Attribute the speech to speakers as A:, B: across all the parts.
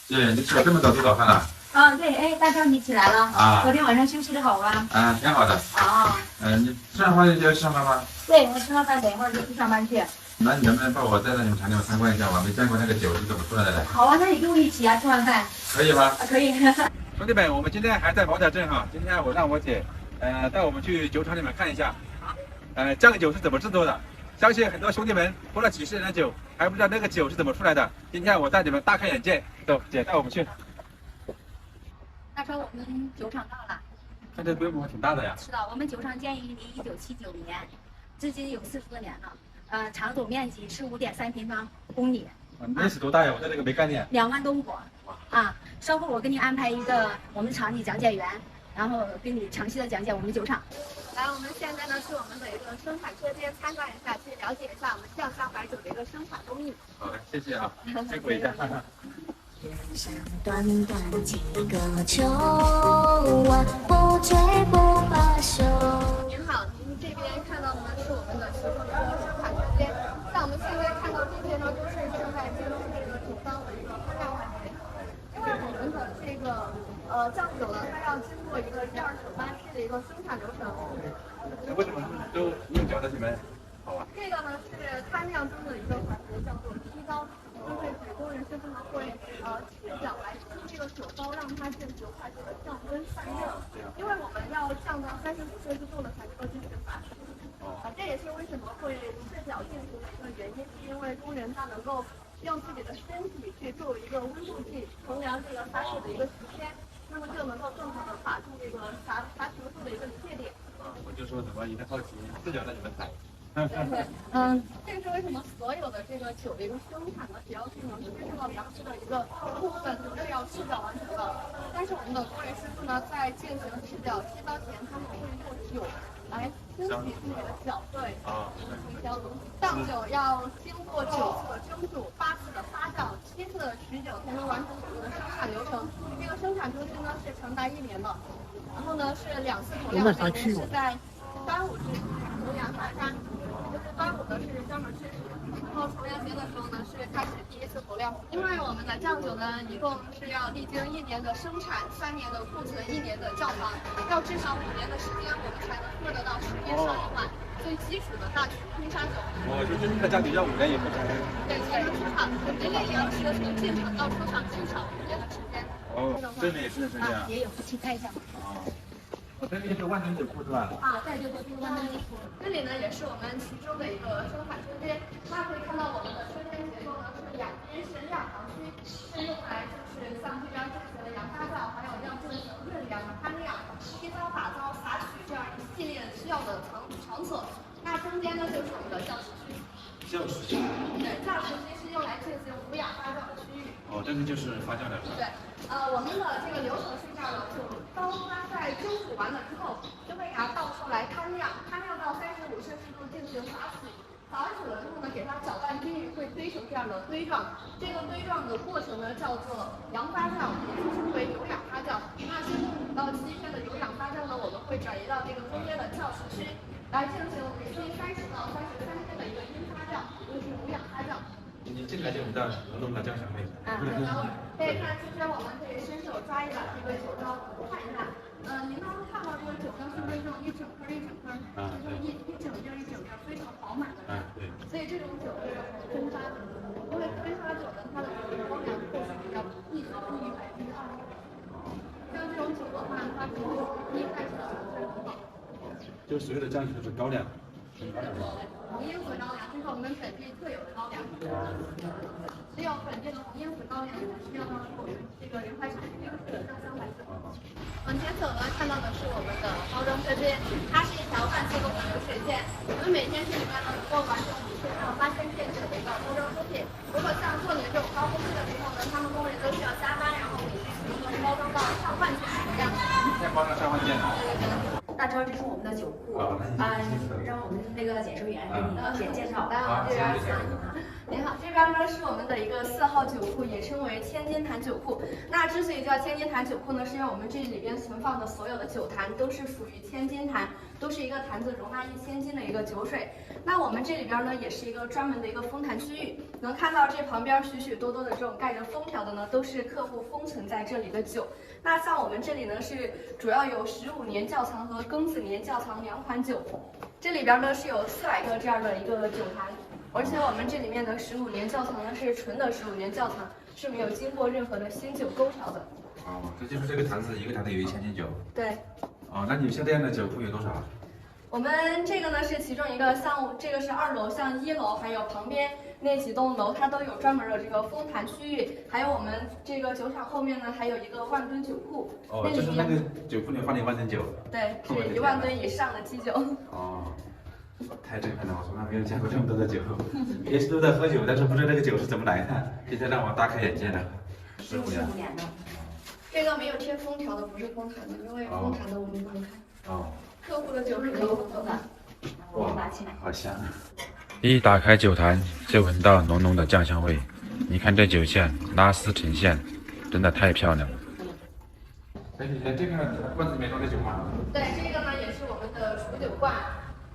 A: 对，你起来这么早做早饭了？
B: 对，哎，大超你起来了
A: 啊？
B: 昨天晚上休息的好吗？
A: 挺好的。你吃完饭就要去上班吗？
B: 对，我吃完饭等一会儿就去上班去。
A: 那你能不能帮我带到你们厂里面参观一下？我没见过那个酒是怎么出来的。
B: 好啊，那你跟我一起啊，吃完饭。
A: 可以吗？
B: 可以。
A: 兄弟们，我们今天还在毛甲镇哈。今天我让我姐，带我们去酒厂里面看一下，酱酒是怎么制作的。相信很多兄弟们喝了几十年的酒，还不知道那个酒是怎么出来的。今天我带你们大开眼界，走，姐带我们去。
B: 大超，我们酒厂到了。
A: 看这规模挺大的呀。
B: 是的，我们酒厂建于1979年，至今有40多年了。厂总面积是5.3平方公里。
A: 面积多大呀？我对这个没概念。
B: 2万多亩。稍后我给你安排一个我们厂里讲解员，然后给你详细的讲解我们酒厂。来，我们现在呢是我们的一个生产车间，参观一下，去了解一下我们酱香白酒的一个生产工艺。
A: 好的，谢谢啊，辛苦一下。
C: 人生短短几个秋啊，不醉不罢休。
B: 您好，您这边看到的呢是我们的其中的一个生产车间。像我们现在看到这些呢，都是正在进入这个酒糟的一个发酵环节。因为我们的这个酱酒呢，它要经过一个1、2手搬屉的一个生产流程。
A: 为什么都用脚的你们好啊？
B: 这个呢是摊酿中的一个环节，叫做剔糟。就是指工人师傅呢会赤脚来蒸这个酒糟，让它进行快速的降温散热。因为我们要降到35摄氏度了才能够进行发酵。这也是为什么会赤脚进行的一个原因，是因为工人他能够用自己的身体去作为一个温度计，衡量这个发酵的一个时间，那么就能够更好的把住这个发球数的一个临界点。
A: 我就说什么，有点好奇，赤脚的你们踩。
B: 对，这是为什么所有的这个酒的一个生产呢，只要是能吃到粮食的一个部分都是要赤脚完成的。但是我们的工人师傅呢，在进行赤脚剔糟前，他们会用酒来清洗自己的脚，对，回消毒。酱酒要经过9次的蒸煮、8次的发酵、7次的取酒，才能完成整个的生产流程。这个生产周期呢是长达1年的，然后呢是2次投料，是在端午节牛羊大山。端午的是专门吃食，然后重阳节的时候呢是开始第1次投料。因为我们的酱酒呢，一共是要历经1年的生产、3年的库存、1年的窖藏，要至少5年的时间，我们才能喝得到市面上一款最基础的大曲空沙酒。
A: 就真正的酱酒要5年以后才能。
B: 对，才能出厂。人类粮食的从进厂到出厂至少5年的时间。
A: 这边也是这样。
B: 也有，请看一下。
A: 这里是万能酒库是吧？
B: 对，就是万能酒库。这里呢也是我们其中的一个生产车间，大家可以看到我们的车间结构呢是2边是酿糖区，是用来就是像这边进行了阳发酵，还有要进行润凉、摊酿、剔糟、打糟、撒取这样一系列需要的场所。那中间呢就是我们的窖食区。
A: 窖食区。
B: 对，窖食区是用来进行无氧发酵的区域。
A: 这个就是发酵的。
B: 对，我们的这个流程是这样的，酒糟它在蒸煮完了之后，就会给它倒出来摊酿，摊酿到35摄氏度进行撒取，撒取了之后呢，给它搅拌均匀，会堆成这样的堆状。这个堆状的过程呢叫做阳发酵，也称为有氧发酵。那经过5到7天的有氧发酵呢，我们会转移到这个中间的窖食区，来进行为期30到33天的一个阴发酵，也就是无氧发酵。
A: 你进来就闻到浓浓的酱香味。
B: 可以看，其实我们可以伸手抓一把这个酒糟看一看。您刚刚看到这个酒呢，是不是这种一整颗一整颗，就是一整粒一整粒非常饱满的？
A: 对。
B: 所以这种酒是蒸发的，因为蒸发酒呢，它的这个高粱度是比较低的，低于20%。像这种酒的话，它可能一开始的时候是很好的。
A: 就所有的酱酒都是高粱。
B: 红罂子高粱，这是我们本地特有的高粱。只有本地的红罂子高粱才是要到我们这个人怀产区的酱香白酒。前手呢看到的是我们的包装车间，它是一条半自动的流水线。我们每天这里面呢能够完成5000到8000件的一个包装出品。如果像过年这种高峰期的时候呢，他们工人都需要加班，然后每天可能包装到上万件的量。
A: 先包装上万件。
D: 大超，这是我们的酒库让我们那个解说员给你介绍。
B: 这边您好，这边呢是我们的一个4号酒库，也称为千金坛酒库。那之所以叫千金坛酒库呢，是因为我们这里边存放的所有的酒坛都是属于千金坛，都是一个坛子容纳1000斤的一个酒水。那我们这里边呢，也是一个专门的一个封坛区域，能看到这旁边许许多多的这种盖着封条的呢，都是客户封存在这里的酒。那像我们这里呢，是主要有15年窖藏和庚子年窖藏2款酒，这里边呢是有400个这样的一个酒坛，而且我们这里面的15年窖藏呢是纯的15年窖藏，是没有经过任何的新酒勾调的。
A: 哦，这就是这个坛子，一个坛子有1000斤酒。
B: 对。
A: 哦，那你像这样的酒库有多少？
B: 我们这个呢是其中一个，像这个是2楼，像1楼还有旁边那几栋楼，它都有专门的这个封坛区域，还有我们这个酒厂后面呢还有一个万吨酒库。
A: 哦，就是那个酒库里放的1万吨酒。
B: 对，是1万吨以上的基酒。
A: 哦，太震撼了！我从来没有见过这么多的酒，平时都在喝酒，但是不知道这个酒是怎么来的，今天让我大开眼界了。
D: 15年的。
B: 这个没有贴封条的不是封坛的，因为封坛的我们不能开。
A: 哦。
B: 客户的酒是可以封的。
D: 我拿起来。
A: 好香啊！
E: 一打开酒坛，就闻到浓浓的酱香味。你看这酒线拉丝呈现，真的太漂亮了。
A: 哎，这个罐子里面装的酒吗？
B: 对，这个呢也是我们的储酒罐。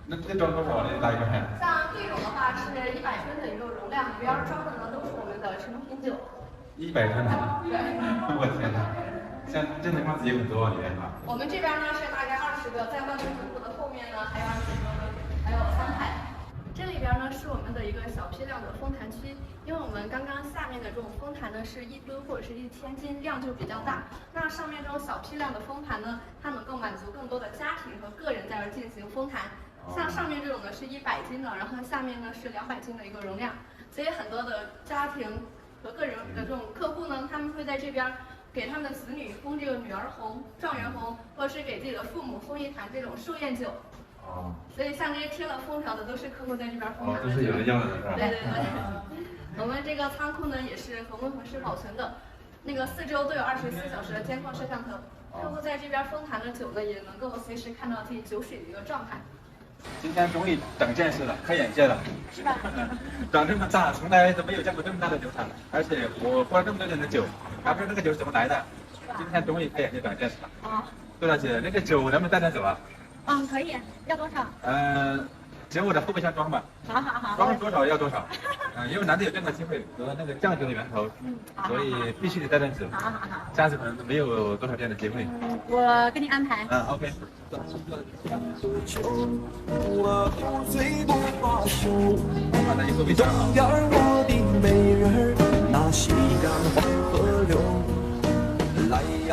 A: 那这装多少呢？大概？
B: 像这种的话是100吨的一个容量，里边装的呢都是我们的成品酒。
A: 100吨的？
B: 对。
A: 我天哪！像这种罐子也很多里面哈。
B: 我们这边呢是大概20个，在万吨酒库的后面呢还有20多个，还有3排。这里边呢是我们的一个小批量的封坛区，因为我们刚刚下面的这种封坛呢是1吨或者是1000斤，量就比较大。那上面这种小批量的封坛呢，它能够满足更多的家庭和个人在这儿进行封坛。像上面这种呢是100斤的，然后下面呢是200斤的一个容量，所以很多的家庭和个人的这种客户呢，他们会在这边给他们的子女封这个女儿红、状元红，或者是给自己的父母封一坛这种寿宴酒。
A: 哦。
B: 所以像这些贴了封条的，都是客户在这边封坛的。
A: 都是有人要的，是吧？
B: 对对对。我们这个仓库呢也是恒温恒湿保存的，那个4周都有24小时的监控摄像头，客户在这边封坛的酒呢，也能够随时看到自己酒水的一个状态。
A: 今天终于长见识了，开眼界了，
B: 是吧？
A: 长这么大，从来都没有见过这么大的酒厂，而且我喝了这么多年的酒，还不知道这个酒是怎么来的。今天终于开眼界，长见识了。
B: 啊。
A: 杜大姐，那个酒能不能带走啊？
B: 可以，要多少？
A: 只我的后备箱装吧。
B: 好。
A: 装多少要多少。因为难得有这样的机会得那个酱酒的源头，所以必须得带走。
B: 好。
A: 下次可能没有多少这样的机会。
B: 我给你安排。
A: OK。把那一后备箱啊。
F: 边我的美人儿，那西干黄河流，来呀。